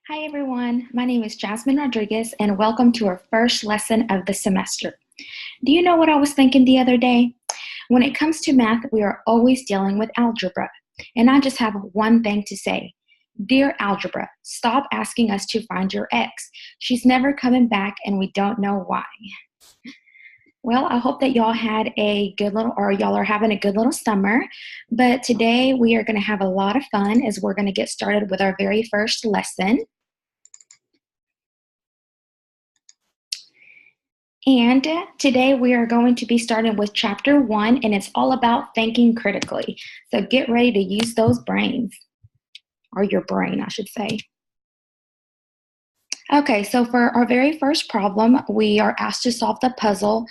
Hi everyone, my name is Jazmin Rodriguez and welcome to our first lesson of the semester. Do you know what I was thinking the other day? When it comes to math, we are always dealing with algebra. And I just have one thing to say. Dear algebra, stop asking us to find your x. She's never coming back and we don't know why. Well, I hope that y'all had a good little, or y'all are having a good little summer. But today we are going to have a lot of fun as we're going to get started with our very first lesson. And today we are going to be starting with chapter 1, and it's all about thinking critically. So get ready to use those brains, or your brain, I should say. Okay, so for our very first problem, we are asked to solve the puzzle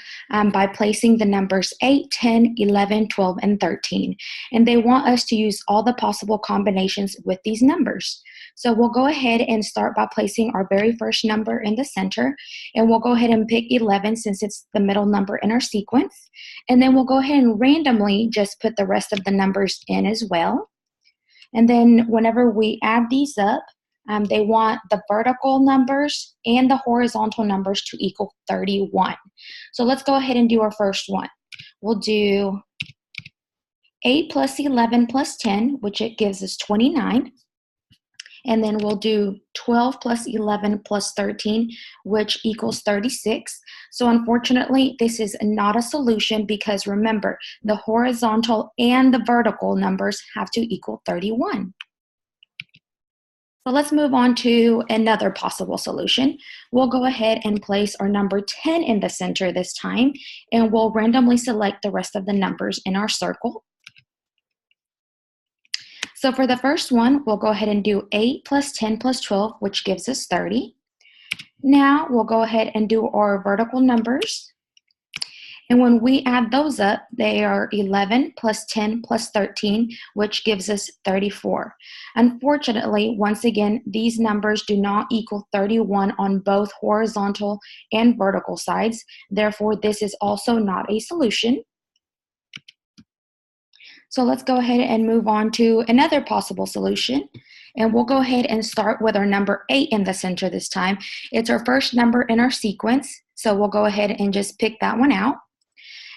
by placing the numbers 8, 10, 11, 12, and 13. And they want us to use all the possible combinations with these numbers. So we'll go ahead and start by placing our very first number in the center. And we'll go ahead and pick 11 since it's the middle number in our sequence. And then we'll go ahead and randomly just put the rest of the numbers in as well. And then whenever we add these up, they want the vertical numbers and the horizontal numbers to equal 31. So let's go ahead and do our first one. We'll do 8 plus 11 plus 10, which it gives us 29. And then we'll do 12 plus 11 plus 13, which equals 36. So unfortunately, this is not a solution because remember, the horizontal and the vertical numbers have to equal 31. So let's move on to another possible solution. We'll go ahead and place our number 10 in the center this time, and we'll randomly select the rest of the numbers in our circle. So for the first one, we'll go ahead and do 8 plus 10 plus 12, which gives us 30. Now we'll go ahead and do our vertical numbers. And when we add those up, they are 11 plus 10 plus 13, which gives us 34. Unfortunately, once again, these numbers do not equal 31 on both horizontal and vertical sides. Therefore, this is also not a solution. So let's go ahead and move on to another possible solution. And we'll go ahead and start with our number 8 in the center this time. It's our first number in our sequence. So we'll go ahead and just pick that one out.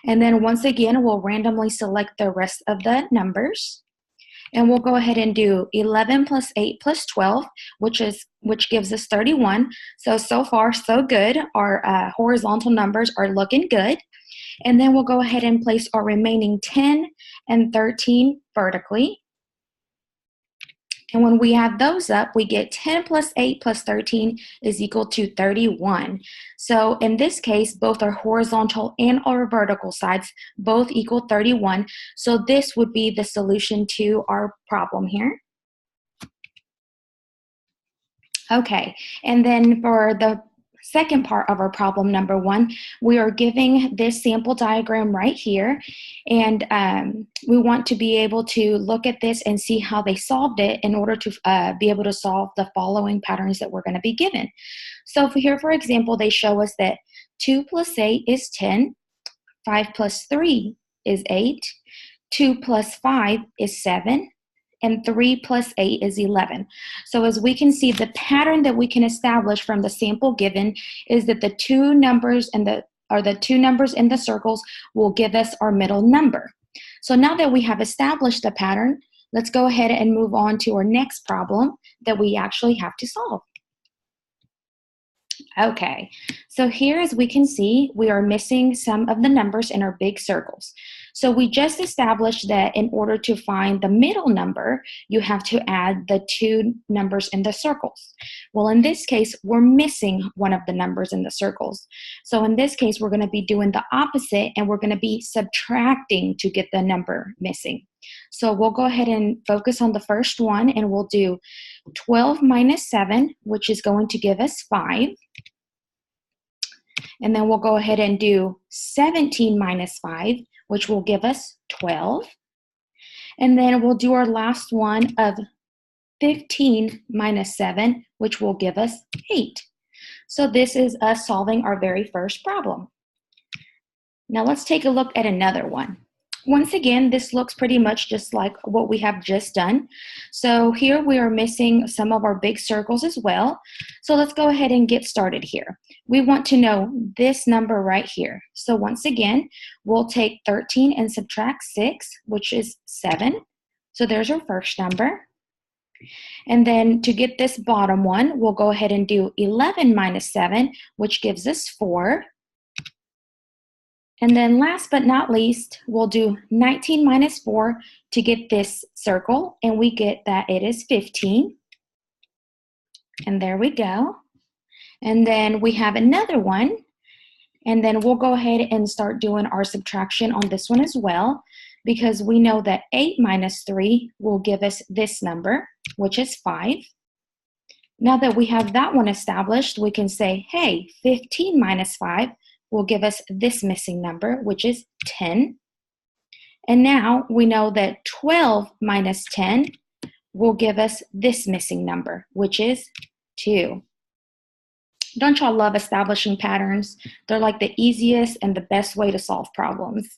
And then once again, we'll randomly select the rest of the numbers. And we'll go ahead and do 11 plus 8 plus 12, which gives us 31. So far, so good. Our horizontal numbers are looking good. And then we'll go ahead and place our remaining 10 and 13 vertically. And when we add those up, we get 10 plus 8 plus 13 is equal to 31. So in this case, both our horizontal and our vertical sides both equal 31. So this would be the solution to our problem here. Okay, and then for the second part of our problem number 1, we are giving this sample diagram right here, and we want to be able to look at this and see how they solved it in order to be able to solve the following patterns that we're going to be given. So here, for example, they show us that 2 plus 8 is 10, 5 plus 3 is 8, 2 plus 5 is 7, and 3 plus 8 is 11. So as we can see, the pattern that we can establish from the sample given is that the two numbers in the circles will give us our middle number. So now that we have established the pattern, let's go ahead and move on to our next problem that we actually have to solve. Okay, so here as we can see, we are missing some of the numbers in our big circles. So we just established that in order to find the middle number, you have to add the two numbers in the circles. Well, in this case, we're missing one of the numbers in the circles. So in this case, we're going to be doing the opposite, and we're going to be subtracting to get the number missing. So we'll go ahead and focus on the first one, and we'll do 12 minus 7, which is going to give us 5. And then we'll go ahead and do 17 minus 5, which will give us 12. And then we'll do our last one of 15 minus 7, which will give us 8. So this is us solving our very first problem. Now let's take a look at another one. Once again, this looks pretty much just like what we have just done. So here we are missing some of our big circles as well. So let's go ahead and get started here. We want to know this number right here. So once again, we'll take 13 and subtract 6, which is 7. So there's our first number. And then to get this bottom one, we'll go ahead and do 11 minus 7, which gives us 4. And then last but not least, we'll do 19 minus 4 to get this circle, and we get that it is 15. And there we go. And then we have another one, and then we'll go ahead and start doing our subtraction on this one as well, because we know that 8 minus 3 will give us this number, which is 5. Now that we have that one established, we can say, hey, 15 minus 5 will give us this missing number, which is 10. And now we know that 12 minus 10 will give us this missing number, which is 2. Don't y'all love establishing patterns? They're like the easiest and the best way to solve problems.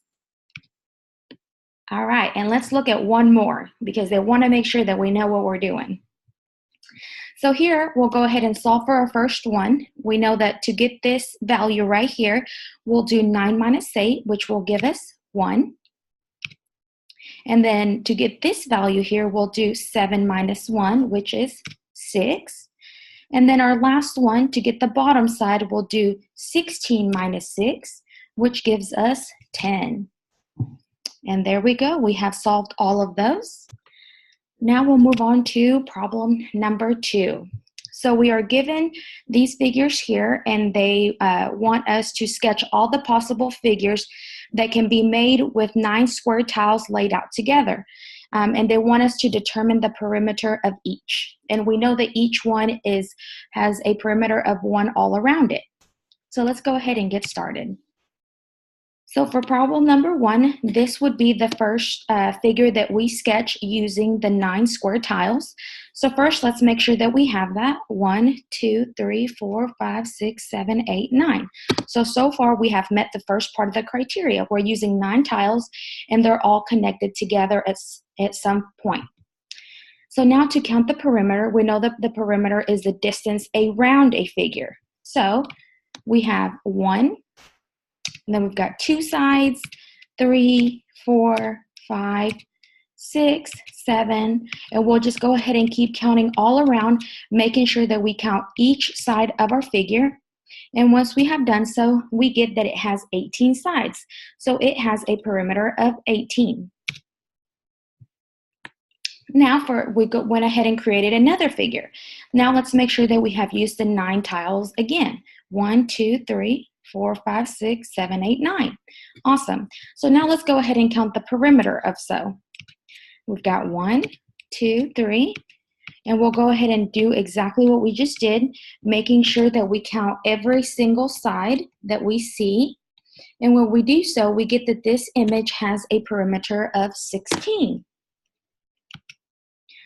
All right, and let's look at one more because they want to make sure that we know what we're doing. So here, we'll go ahead and solve for our first one. We know that to get this value right here, we'll do 9 minus 8, which will give us 1. And then to get this value here, we'll do 7 minus 1, which is 6. And then our last one, to get the bottom side, we'll do 16 minus 6, which gives us 10. And there we go. We have solved all of those. Now we'll move on to problem number 2. So we are given these figures here, and they want us to sketch all the possible figures that can be made with 9 square tiles laid out together. And they want us to determine the perimeter of each. And we know that each one has a perimeter of 1 all around it. So let's go ahead and get started. So for problem number 1, this would be the first figure that we sketch using the 9 square tiles. So first, let's make sure that we have that. 1, 2, 3, 4, 5, 6, 7, 8, 9. So far we have met the first part of the criteria. We're using 9 tiles, and they're all connected together at some point. So now to count the perimeter, we know that the perimeter is the distance around a figure. So we have 1, and then we've got 2 sides, 3, 4, 5, 6, 7, and we'll just go ahead and keep counting all around, making sure that we count each side of our figure. And once we have done so, we get that it has 18 sides. So it has a perimeter of 18. Now we went ahead and created another figure. Now let's make sure that we have used the 9 tiles again. 1, 2, 3, 4, 5, 6, 7, 8, 9. Awesome. So now let's go ahead and count the perimeter of so. We've got 1, 2, 3, and we'll go ahead and do exactly what we just did, making sure that we count every single side that we see. And when we do so, we get that this image has a perimeter of 16.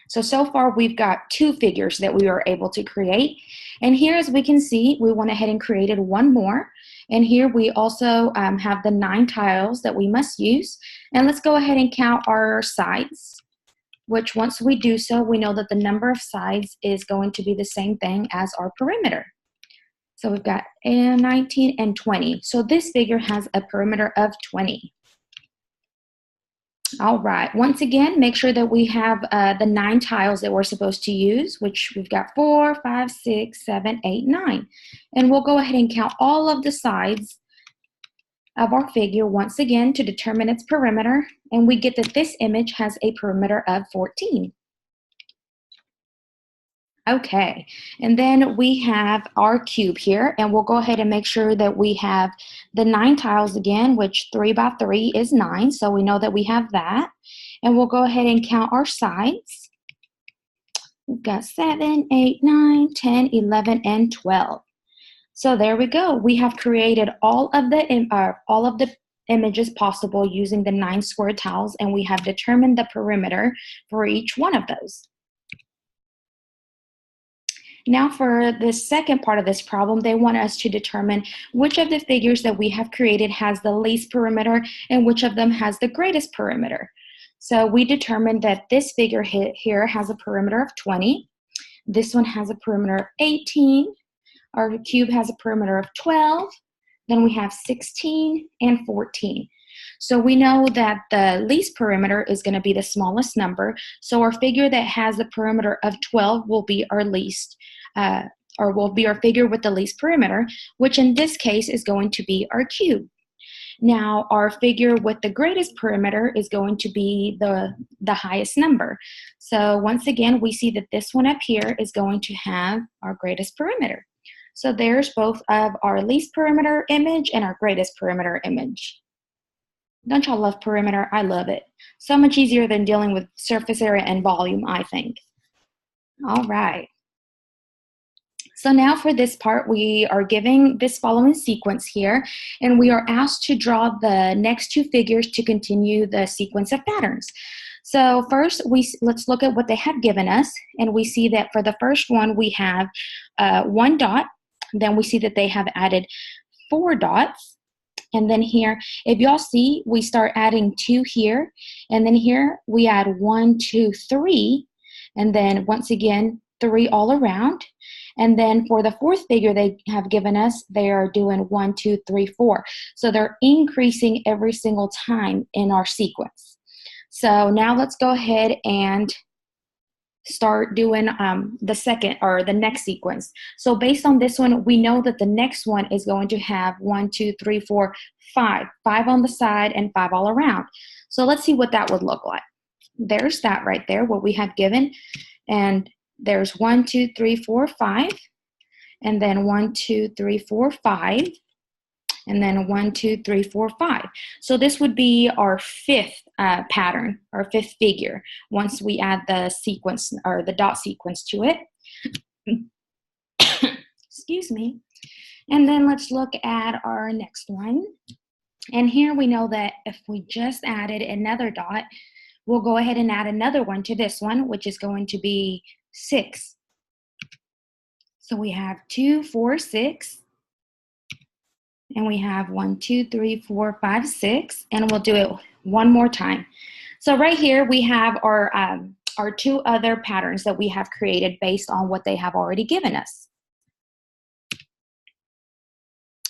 So far we've got 2 figures that we were able to create. And here, as we can see, we went ahead and created one more. And here we also have the 9 tiles that we must use. And let's go ahead and count our sides, which once we do so, we know that the number of sides is going to be the same thing as our perimeter. So we've got 19 and 20. So this figure has a perimeter of 20. All right, once again, make sure that we have the 9 tiles that we're supposed to use, which we've got 4, 5, 6, 7, 8, 9. And we'll go ahead and count all of the sides of our figure once again to determine its perimeter. And we get that this image has a perimeter of 14. Okay, and then we have our cube here, and we'll go ahead and make sure that we have the 9 tiles again, which 3 by 3 is 9, so we know that we have that. And we'll go ahead and count our sides. We've got 7, 8, 9, 10, 11, and 12. So there we go. We have created all of the images possible using the 9 square tiles, and we have determined the perimeter for each one of those. Now for the second part of this problem, they want us to determine which of the figures that we have created has the least perimeter and which of them has the greatest perimeter. So we determined that this figure here has a perimeter of 20. This one has a perimeter of 18. Our cube has a perimeter of 12. Then we have 16 and 14. So we know that the least perimeter is going to be the smallest number. So our figure that has a perimeter of 12 will be our least, or will be our figure with the least perimeter, which in this case is going to be our cube. Now, our figure with the greatest perimeter is going to be the highest number. So once again, we see that this one up here is going to have our greatest perimeter. So there's both of our least perimeter image and our greatest perimeter image. Don't y'all love perimeter? I love it. So much easier than dealing with surface area and volume, I think. All right. So now for this part, we are giving this following sequence here, and we are asked to draw the next two figures to continue the sequence of patterns. So first, let's look at what they have given us, and we see that for the first one, we have 1 dot. Then we see that they have added 4 dots. And then here, if y'all see, we start adding 2 here, and then here we add 1, 2, 3, and then once again, 3 all around. And then for the fourth figure they have given us, they are doing 1, 2, 3, 4. So they're increasing every single time in our sequence. So now let's go ahead and start doing the second or the next sequence. So based on this one, we know that the next one is going to have 1, 2, 3, 4, 5. 5 on the side and 5 all around. So let's see what that would look like. There's that right there, what we have given. And there's 1, 2, 3, 4, 5. And then 1, 2, 3, 4, 5. And then 1, 2, 3, 4, 5. So this would be our fifth pattern, our fifth figure, once we add the sequence or the dot sequence to it. Excuse me. And then let's look at our next one. And here we know that if we just added another dot, we'll go ahead and add another one to this one, which is going to be 6. So we have 2, 4, 6. And we have 1, 2, 3, 4, 5, 6. And we'll do it one more time. So right here we have our 2 other patterns that we have created based on what they have already given us.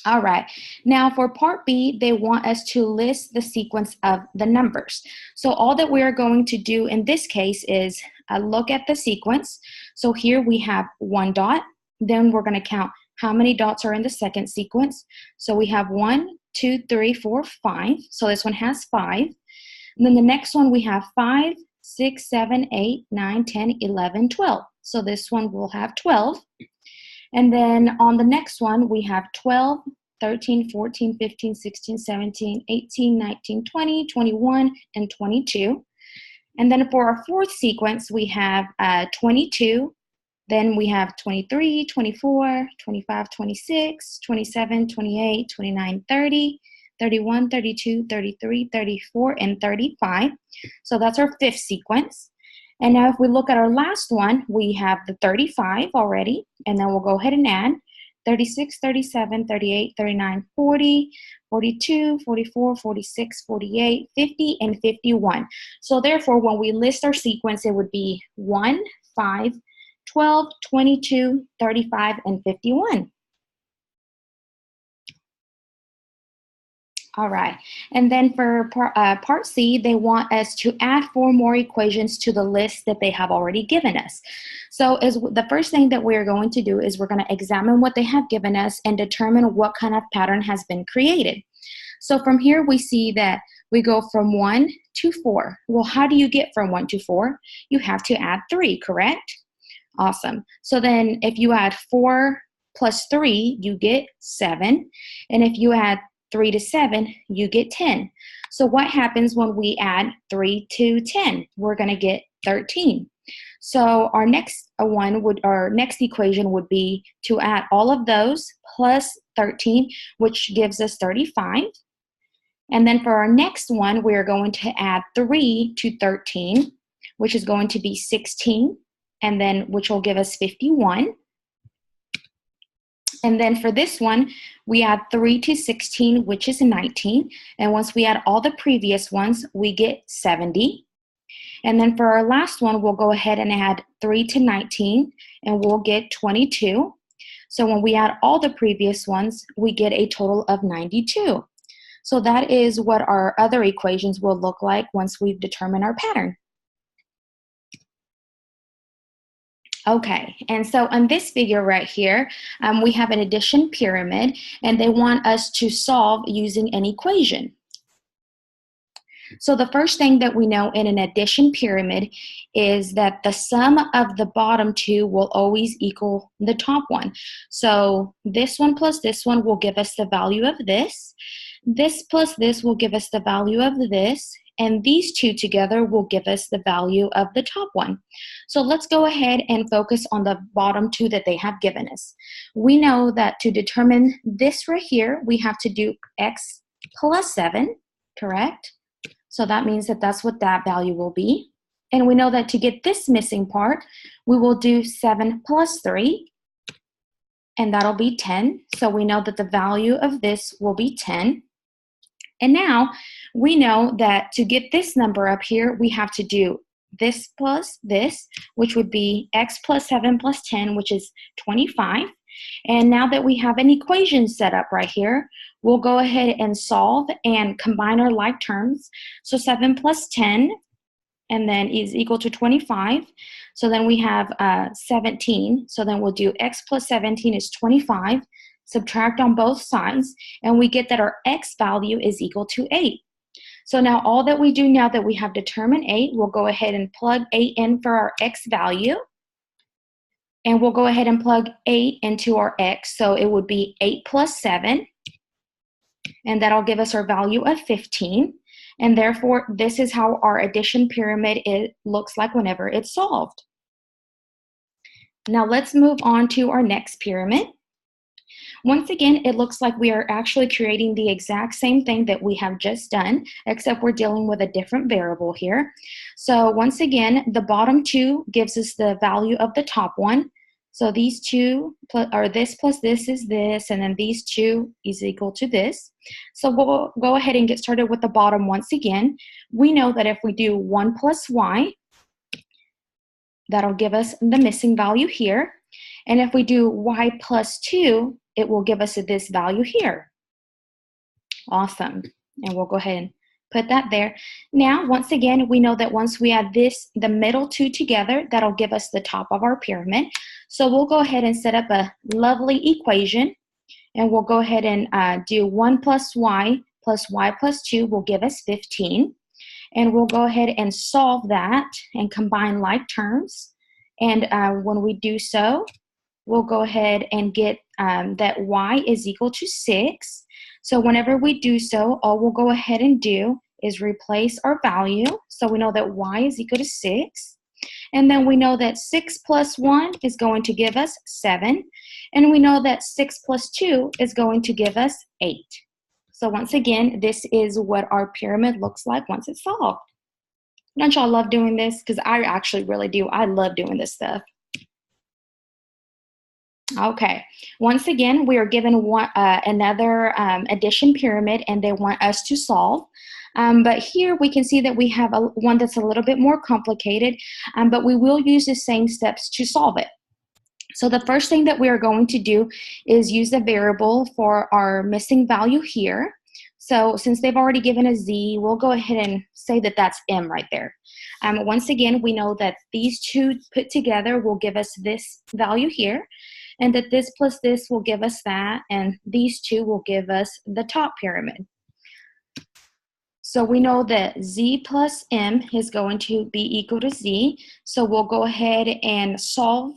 All right, now for part B, they want us to list the sequence of the numbers. So all that we are going to do in this case is look at the sequence. So here we have 1 dot, then we're going to count how many dots are in the second sequence. So we have 1, 2, 3, 4, 5. So this one has 5. And then the next one we have 5, 6, 7, 8, 9, 10, 11, 12. So this one will have 12. And then on the next one, we have 12, 13, 14, 15, 16, 17, 18, 19, 20, 21, and 22. And then for our fourth sequence, we have 22. Then we have 23, 24, 25, 26, 27, 28, 29, 30, 31, 32, 33, 34, and 35. So that's our fifth sequence. And now if we look at our last one, we have the 35 already, and then we'll go ahead and add 36, 37, 38, 39, 40, 42, 44, 46, 48, 50, and 51. So therefore, when we list our sequence, it would be 1, 5, 12, 22, 35, and 51. All right, and then for part C, they want us to add 4 more equations to the list that they have already given us. So the first thing that we're going to do is we're going to examine what they have given us and determine what kind of pattern has been created. So from here, we see that we go from 1 to 4. Well, how do you get from 1 to 4? You have to add 3, correct? Awesome. So then if you add 4 plus 3, you get 7. And if you add 3 to 7, you get 10. So what happens when we add 3 to 10? We're going to get 13. So our next equation would be to add all of those plus 13, which gives us 35. And then for our next one, we're going to add 3 to 13, which is going to be 16, and then which will give us 51. And then for this one, we add 3 to 16, which is 19. And once we add all the previous ones, we get 70. And then for our last one, we'll go ahead and add 3 to 19, and we'll get 22. So when we add all the previous ones, we get a total of 92. So that is what our other equations will look like once we've determined our pattern. Okay, and so on this figure right here, we have an addition pyramid, and they want us to solve using an equation. So the first thing that we know in an addition pyramid is that the sum of the bottom two will always equal the top one. So this one plus this one will give us the value of this. This plus this will give us the value of this. And these two together will give us the value of the top one. So let's go ahead and focus on the bottom two that they have given us. We know that to determine this right here, we have to do x plus 7, correct? So that means that that's what that value will be. And we know that to get this missing part, we will do 7 plus 3, and that'll be 10. So we know that the value of this will be 10. And now we know that to get this number up here, we have to do this plus this, which would be x plus 7 plus 10, which is 25. And now that we have an equation set up right here, we'll go ahead and solve and combine our like terms. So 7 plus 10, and then is equal to 25. So then we have 17. So then we'll do x plus 17 is 25. Subtract on both sides, and we get that our x value is equal to 8. So now all that we do now that we have determined 8, we'll go ahead and plug 8 in for our x value. And we'll go ahead and plug 8 into our x. So it would be 8 plus 7. And that'll give us our value of 15. And therefore, this is how our addition pyramid looks like whenever it's solved. Now let's move on to our next pyramid. Once again, it looks like we are actually creating the exact same thing that we have just done, except we're dealing with a different variable here. So once again, the bottom two gives us the value of the top one. So these two, or this plus this is this, and then these two is equal to this. So we'll go ahead and get started with the bottom once again. We know that if we do 1 plus y, that'll give us the missing value here. And if we do y plus 2, it will give us this value here. Awesome. And we'll go ahead and put that there. Now, once again, we know that once we add the middle two together, that'll give us the top of our pyramid. So we'll go ahead and set up a lovely equation. And we'll go ahead and do 1 plus y plus 2 will give us 15. And we'll go ahead and solve that and combine like terms. And when we do so, we'll go ahead and get that y is equal to 6. So whenever we do so, all we'll go ahead and do is replace our value. So we know that y is equal to 6. And then we know that 6 plus 1 is going to give us 7. And we know that 6 plus 2 is going to give us 8. So once again, this is what our pyramid looks like once it's solved. Don't y'all love doing this? Because I actually really do. I love doing this stuff. Okay, once again, we are given another addition pyramid, and they want us to solve. But here we can see that we have one that's a little bit more complicated, but we will use the same steps to solve it. So the first thing that we are going to do is use the variable for our missing value here. So since they've already given a z, we'll go ahead and say that that's m right there. Once again, we know that these two put together will give us this value here, and that this plus this will give us that, and these two will give us the top pyramid. So we know that z plus m is going to be equal to z, so we'll go ahead and solve,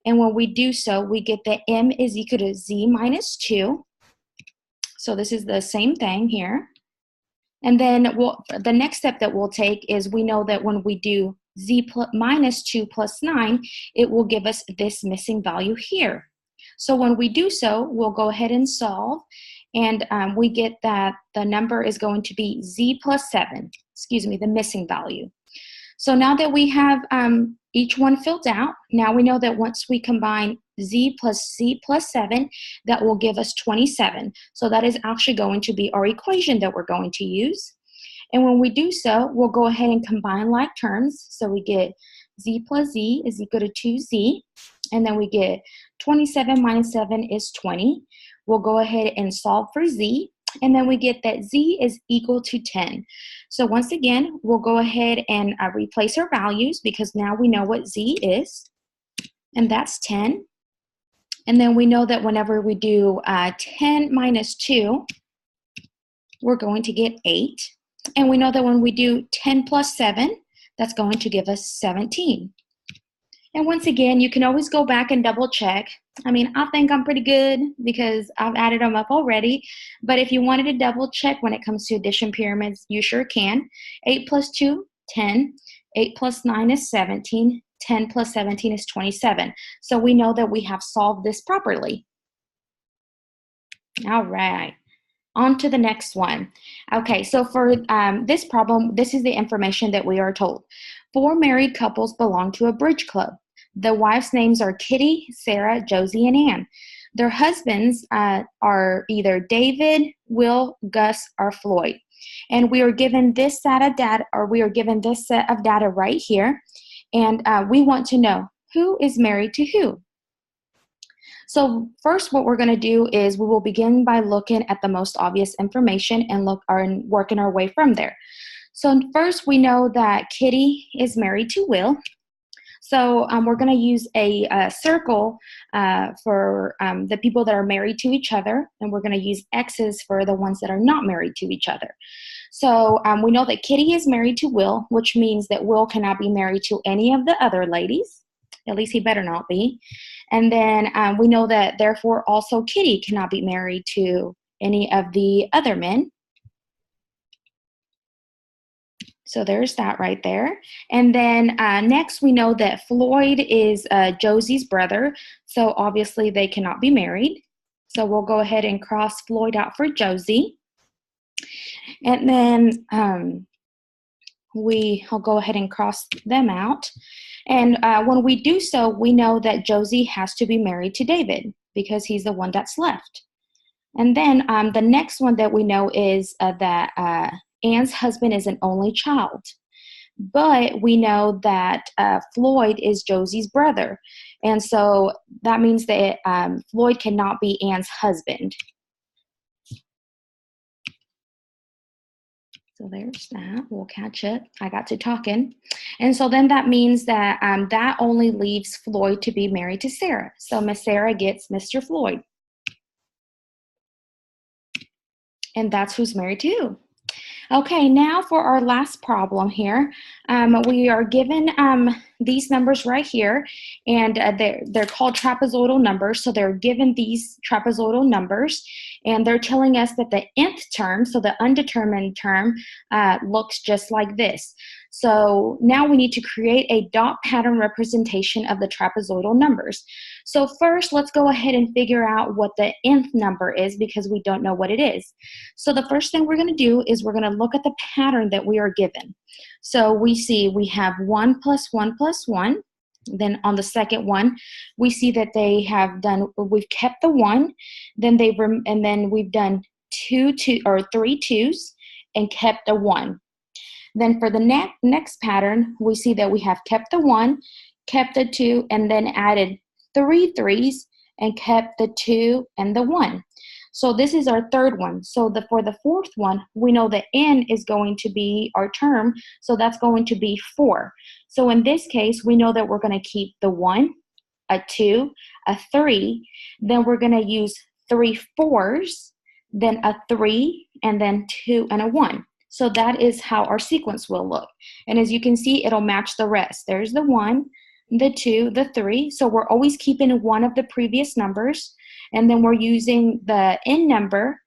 and when we do so, we get that m is equal to z minus 2. So this is the same thing here. And then the next step that we'll take is we know that when we do z minus 2 plus 9, it will give us this missing value here. So when we do so, we'll go ahead and solve, and we get that the number is going to be z plus 7, the missing value. So now that we have each one filled out, now we know that once we combine z plus 7, that will give us 27. So that is actually going to be our equation that we're going to use. And when we do so, we'll go ahead and combine like terms. So we get z plus z is equal to 2z. And then we get 27 minus 7 is 20. We'll go ahead and solve for z. And then we get that z is equal to 10. So once again, we'll go ahead and replace our values because now we know what z is. And that's 10. And then we know that whenever we do 10 minus 2, we're going to get 8. And we know that when we do 10 plus 7, that's going to give us 17. And once again, you can always go back and double check. I mean, I think I'm pretty good because I've added them up already. But if you wanted to double check when it comes to addition pyramids, you sure can. 8 plus 2, 10. 8 plus 9 is 17. 10 plus 17 is 27. So we know that we have solved this properly. All right. On to the next one. Okay, so for this problem, this is the information that we are told. 4 married couples belong to a bridge club. The wives' names are Kitty, Sarah, Josie, and Ann. Their husbands are either David, Will, Gus, or Floyd. And we are given this set of data, right here. And we want to know who is married to who. So first, what we're going to do is we will begin by looking at the most obvious information and working our way from there. So first, we know that Kitty is married to Will. So we're going to use a circle for the people that are married to each other, and we're going to use X's for the ones that are not married to each other. So we know that Kitty is married to Will, which means that Will cannot be married to any of the other ladies. At least he better not be. And then we know that, therefore, also Kitty cannot be married to any of the other men. So there's that right there. And then next, we know that Floyd is Josie's brother. So obviously, they cannot be married. So we'll go ahead and cross Floyd out for Josie. And then I'll go ahead and cross them out. And when we do so, we know that Josie has to be married to David because he's the one that's left. And then the next one that we know is that Ann's husband is an only child. But we know that Floyd is Josie's brother. And so that means that Floyd cannot be Ann's husband. So there's that. We'll catch it. I got to talking. And so then that means that that only leaves Floyd to be married to Sarah. So Miss Sarah gets Mr. Floyd. And that's who's married to who. Okay, now for our last problem here. We are given these numbers right here, and they're called trapezoidal numbers. So they're given these trapezoidal numbers, and they're telling us that the nth term, so the undetermined term, looks just like this. So now we need to create a dot pattern representation of the trapezoidal numbers. So first, let's go ahead and figure out what the nth number is because we don't know what it is. So the first thing we're going to do is we're going to look at the pattern that we are given. So we see we have 1 plus 1 plus 1. Then on the second one, we see that we've kept the 1. Then we've done 3 2s and kept a 1. Then for the next pattern, we see that we have kept the 1, kept the 2, and then added 3 3s and kept the 2 and the 1. So this is our third one. So for the fourth one, we know that n is going to be our term, so that's going to be 4. So in this case, we know that we're going to keep the 1, a 2, a 3, then we're going to use 3 4s, then a 3, and then 2 and a 1. So that is how our sequence will look. And as you can see, it'll match the rest. There's the 1, the 2, the 3. So we're always keeping one of the previous numbers. And then we're using the n number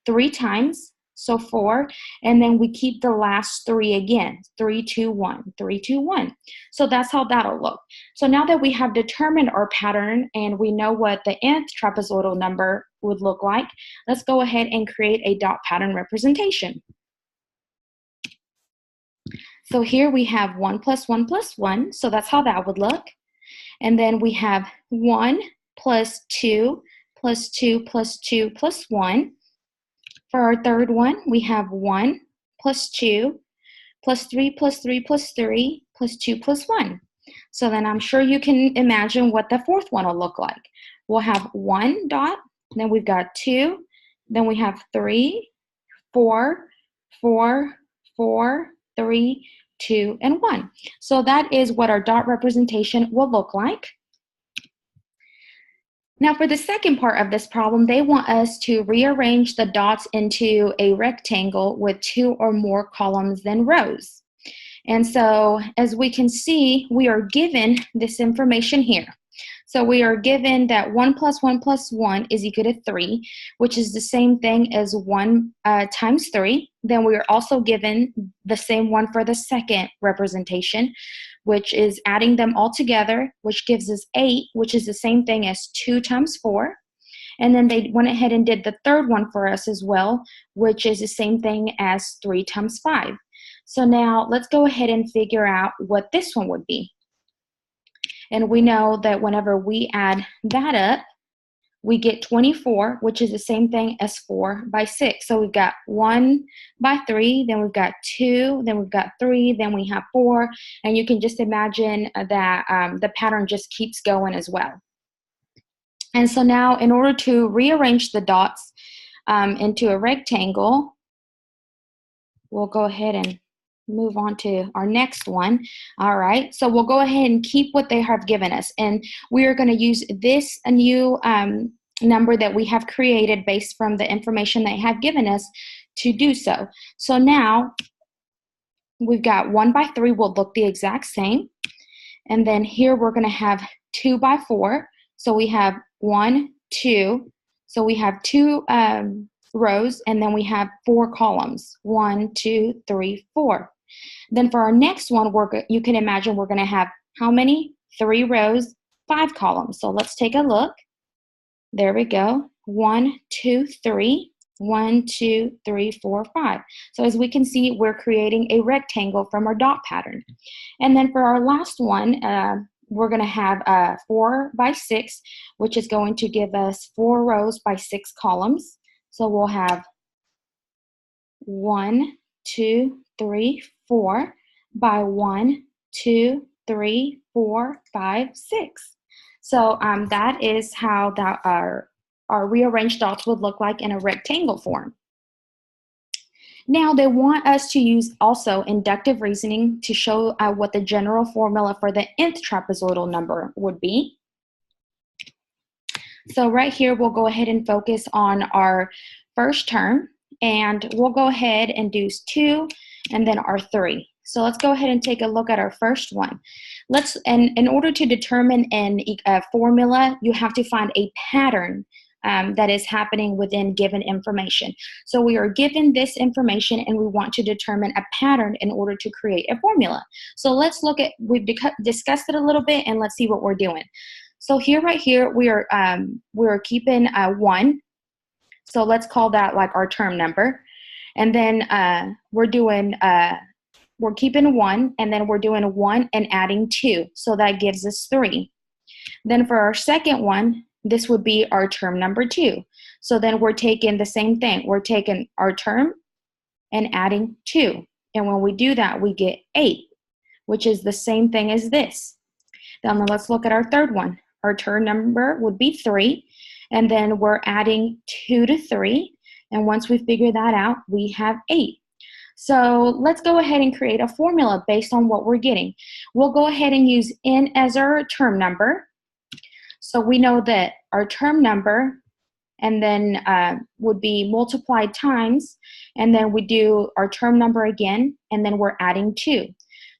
3 times, so 4. And then we keep the last 3 again, 3 2 1, 3 2 1. So that's how that'll look. So now that we have determined our pattern and we know what the nth trapezoidal number would look like, let's go ahead and create a dot pattern representation. So here we have 1 plus 1 plus 1, so that's how that would look. And then we have 1 plus 2 plus 2 plus 2 plus 1. For our third one, we have 1 plus 2 plus 3 plus 3 plus 3 plus 2 plus 1. So then I'm sure you can imagine what the fourth one will look like. We'll have 1 dot, then we've got 2, then we have 3, 4, 4, 4, 3, 2, and 1. So that is what our dot representation will look like. Now for the second part of this problem, they want us to rearrange the dots into a rectangle with 2 or more columns than rows. And so as we can see, we are given this information here. So we are given that 1 plus 1 plus 1 is equal to 3, which is the same thing as 1 times 3. Then we are also given the same one for the second representation, which is adding them all together, which gives us 8, which is the same thing as 2 times 4. And then they went ahead and did the third one for us as well, which is the same thing as 3 times 5. So now let's go ahead and figure out what this one would be. And we know that whenever we add that up, we get 24, which is the same thing as 4 by 6. So we've got 1 by 3, then we've got 2, then we've got 3, then we have 4. And you can just imagine that the pattern just keeps going as well. And so now in order to rearrange the dots into a rectangle, we'll go ahead and move on to our next one. All right, so we'll go ahead and keep what they have given us, and we are going to use this new number that we have created based from the information they have given us to do so. So now we've got 1 by 3 will look the exact same, and then here we're going to have 2 by 4. So we have 1, 2. So we have 2 rows, and then we have 4 columns. 1, 2, 3, 4. Then for our next one, you can imagine we're going to have how many? 3 rows, 5 columns. So let's take a look. There we go. 1, 2, 3. 1, 2, 3, 4, 5. So as we can see, we're creating a rectangle from our dot pattern. And then for our last one, we're going to have 4 by 6, which is going to give us 4 rows by 6 columns. So we'll have 1, 2, 3, 4 by 1, 2, 3, 4, 5, 6. So that is how our rearranged dots would look like in a rectangle form. Now they want us to use also inductive reasoning to show what the general formula for the nth trapezoidal number would be. So right here, we'll go ahead and focus on our first term, and we'll go ahead and do 2 and then our 3. So let's go ahead and take a look at our first one. In order to determine a formula, you have to find a pattern that is happening within given information. So we are given this information and we want to determine a pattern in order to create a formula. So let's look at, we've discussed it a little bit, and let's see what we're doing. So here, right here, we are keeping 1. So let's call that like our term number. And then we're keeping 1, and then we're doing 1 and adding 2. So that gives us 3. Then for our second one, this would be our term number 2. So then we're taking the same thing. We're taking our term and adding 2. And when we do that, we get 8, which is the same thing as this. Then let's look at our third one. Our term number would be 3. And then we're adding 2 to 3. And once we figure that out, we have 8. So let's go ahead and create a formula based on what we're getting. We'll go ahead and use n as our term number. So we know that our term number and then would be multiplied times, and then we do our term number again, and then we're adding 2.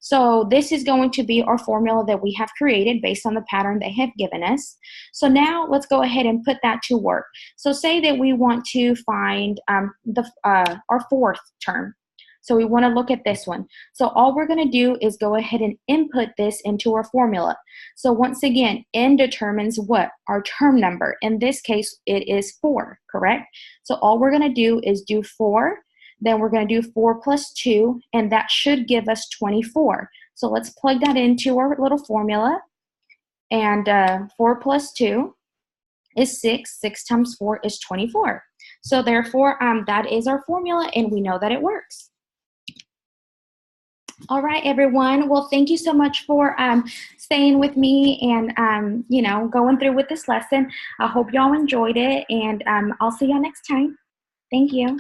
So this is going to be our formula that we have created based on the pattern they have given us. So now let's go ahead and put that to work. So say that we want to find our fourth term. So we want to look at this one. So all we're going to do is go ahead and input this into our formula. So once again, n determines what? Our term number. In this case, it is 4, correct? So all we're going to do is do 4 Then we're going to do 4 plus 2, and that should give us 24. So let's plug that into our little formula. And 4 plus 2 is 6. 6 times 4 is 24. So therefore, that is our formula, and we know that it works. All right, everyone. Well, thank you so much for staying with me and, going through with this lesson. I hope y'all enjoyed it, and I'll see y'all next time. Thank you.